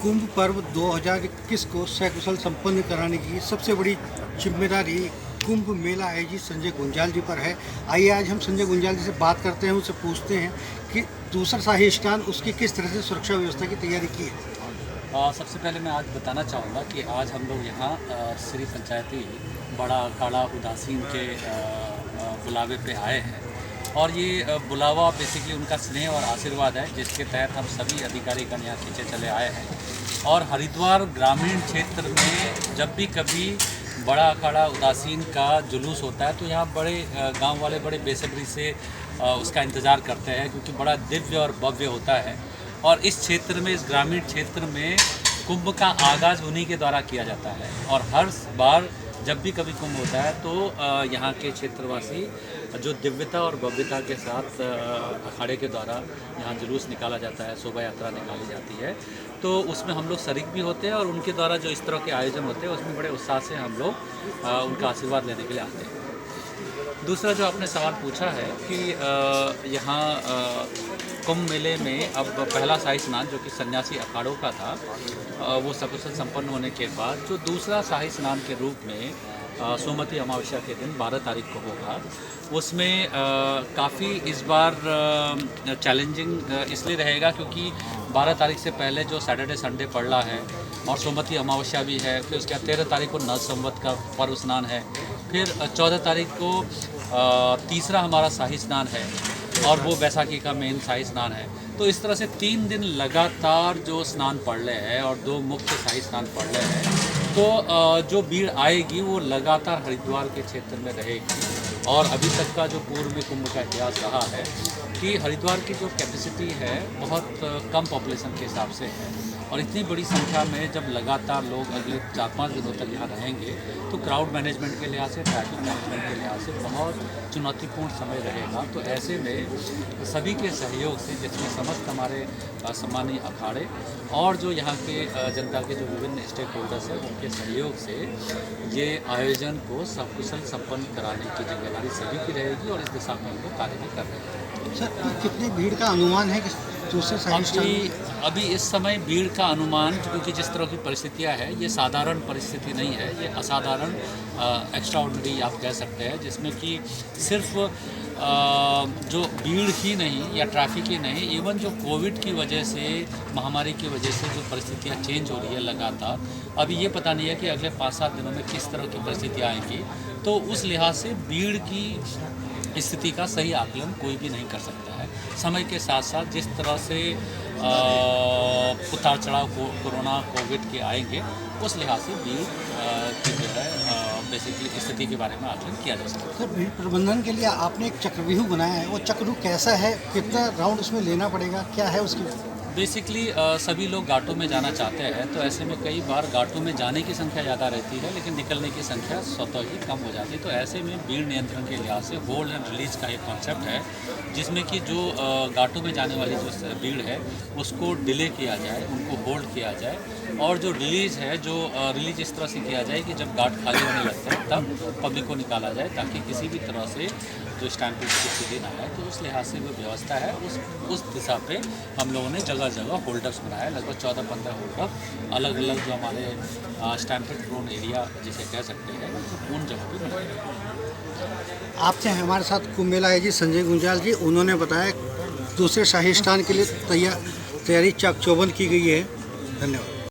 कुंभ पर्व 2021 को सकुशल संपन्न कराने की सबसे बड़ी जिम्मेदारी कुंभ मेला आयोजित संजय गुंजाल जी पर है। आइए आज हम संजय गुंजाल जी से बात करते हैं, उनसे पूछते हैं कि दूसरा शाही स्नान उसकी किस तरह से सुरक्षा व्यवस्था की तैयारी की है। सबसे पहले मैं आज बताना चाहूँगा कि आज हम लोग यहाँ श्री पंचायती बड़ा अखाड़ा उदासीन के बुलावे पे आए हैं और ये बुलावा बेसिकली उनका स्नेह और आशीर्वाद है, जिसके तहत हम सभी अधिकारीगण यहाँ पीछे चले आए हैं। और हरिद्वार ग्रामीण क्षेत्र में जब भी कभी बड़ा अखाड़ा उदासीन का जुलूस होता है तो यहाँ बड़े गांव वाले बड़े बेसब्री से उसका इंतज़ार करते हैं, क्योंकि बड़ा दिव्य और भव्य होता है। और इस क्षेत्र में, इस ग्रामीण क्षेत्र में कुंभ का आगाज़ उन्हीं के द्वारा किया जाता है। और हर बार जब भी कभी कुंभ होता है तो यहाँ के क्षेत्रवासी जो दिव्यता और भव्यता के साथ अखाड़े के द्वारा यहाँ जुलूस निकाला जाता है, शोभा यात्रा निकाली जाती है, तो उसमें हम लोग शरीक भी होते हैं। और उनके द्वारा जो इस तरह के आयोजन होते हैं उसमें बड़े उत्साह से हम लोग उनका आशीर्वाद लेने के लिए आते हैं। दूसरा जो आपने सवाल पूछा है कि यहाँ कुंभ मेले में अब पहला शाही स्नान जो कि सन्यासी अखाड़ों का था वो सकुशल संपन्न होने के बाद जो दूसरा शाही स्नान के रूप में सोमवती अमावस्या के दिन 12 तारीख को होगा, उसमें काफ़ी इस बार चैलेंजिंग इसलिए रहेगा क्योंकि 12 तारीख से पहले जो सैटरडे संडे पड़ रहा है और सोमवती अमावस्या भी है, फिर उसके बाद 13 तारीख को नव संवत का पर्व स्नान है, फिर 14 तारीख को तीसरा हमारा शाही स्नान है और वो बैसाखी का मेन शाही स्नान है। तो इस तरह से 3 दिन लगातार जो स्नान पड़ रहे हैं और 2 मुख्य शाही स्नान पड़ रहे हैं, तो जो भीड़ आएगी वो लगातार हरिद्वार के क्षेत्र में रहेगी। और अभी तक का जो पूर्व में कुंभ का इतिहास रहा है कि हरिद्वार की जो कैपेसिटी है बहुत कम पॉपुलेशन के हिसाब से है, और इतनी बड़ी संख्या में जब लगातार लोग अगले 4-5 दिनों तक यहाँ रहेंगे तो क्राउड मैनेजमेंट के लिहाज से, ट्रैफिक मैनेजमेंट के लिहाज से बहुत चुनौतीपूर्ण समय रहेगा। तो ऐसे में सभी के सहयोग से, जिसमें समस्त हमारे सम्मानीय अखाड़े और जो यहाँ के जनता के जो विभिन्न स्टेक होल्डर्स हैं उनके सहयोग से ये आयोजन को सकुशल संपन्न कराने की जिम्मेदारी सभी की रहेगी और इस दिशा में हम लोग कार्य भी कर रहे हैं। सर, कितनी भीड़ का अनुमान है कि दूसरे शाही स्नान? अभी इस समय भीड़ का अनुमान, क्योंकि जिस तरह की परिस्थितियां हैं ये साधारण परिस्थिति नहीं है, ये असाधारण एक्स्ट्रा ऑर्डिनरी आप कह सकते हैं, जिसमें कि सिर्फ जो भीड़ ही नहीं या ट्रैफिक ही नहीं, इवन जो कोविड की वजह से, महामारी की वजह से जो परिस्थितियां चेंज हो रही है लगातार, अभी ये पता नहीं है कि अगले 5-7 दिनों में किस तरह की परिस्थितियाँ आएंगी। तो उस लिहाज से भीड़ की स्थिति का सही आकलन कोई भी नहीं कर सकता है। समय के साथ साथ जिस तरह से उतार चढ़ाव कोरोना कोविड के आएंगे, उस लिहाज से भीड़ की जो है बेसिकली स्थिति के बारे में आकलन किया जा सकता है। सर, भीड़ प्रबंधन के लिए आपने एक चक्रव्यूह बनाया है, वो चक्रव्यूह कैसा है, कितना राउंड उसमें लेना पड़ेगा, क्या है उसकी? बेसिकली सभी लोग घाटों में जाना चाहते हैं, तो ऐसे में कई बार घाटों में जाने की संख्या ज़्यादा रहती है लेकिन निकलने की संख्या स्वतः ही कम हो जाती है। तो ऐसे में भीड़ नियंत्रण के लिहाज से होल्ड एंड रिलीज का एक कॉन्सेप्ट है, जिसमें कि जो घाटों में जाने वाली जो भीड़ है उसको डिले किया जाए, उनको होल्ड किया जाए, और जो रिलीज़ है, जो रिलीज इस तरह से किया जाए कि जब घाट खाली होने लगता है तब पब्लिक को निकाला जाए, ताकि किसी भी तरह से जो स्टैंपिंग की स्थिति ना है। तो उस लिहाज से जो व्यवस्था है उस दिशा पे हम लोगों ने जगह जगह होल्डर्स बनाए, लगभग 14-15 होल्डर अलग अलग जो हमारे स्टैंपिंग प्रोन एरिया जिसे कह सकते हैं उन जगह पर बनाए। आपसे हमारे साथ कुंभ मेला आयोजित संजय गुंजाल जी, उन्होंने बताया दूसरे शाही स्नान के लिए तैयारी चाक चौबंद की गई है। धन्यवाद।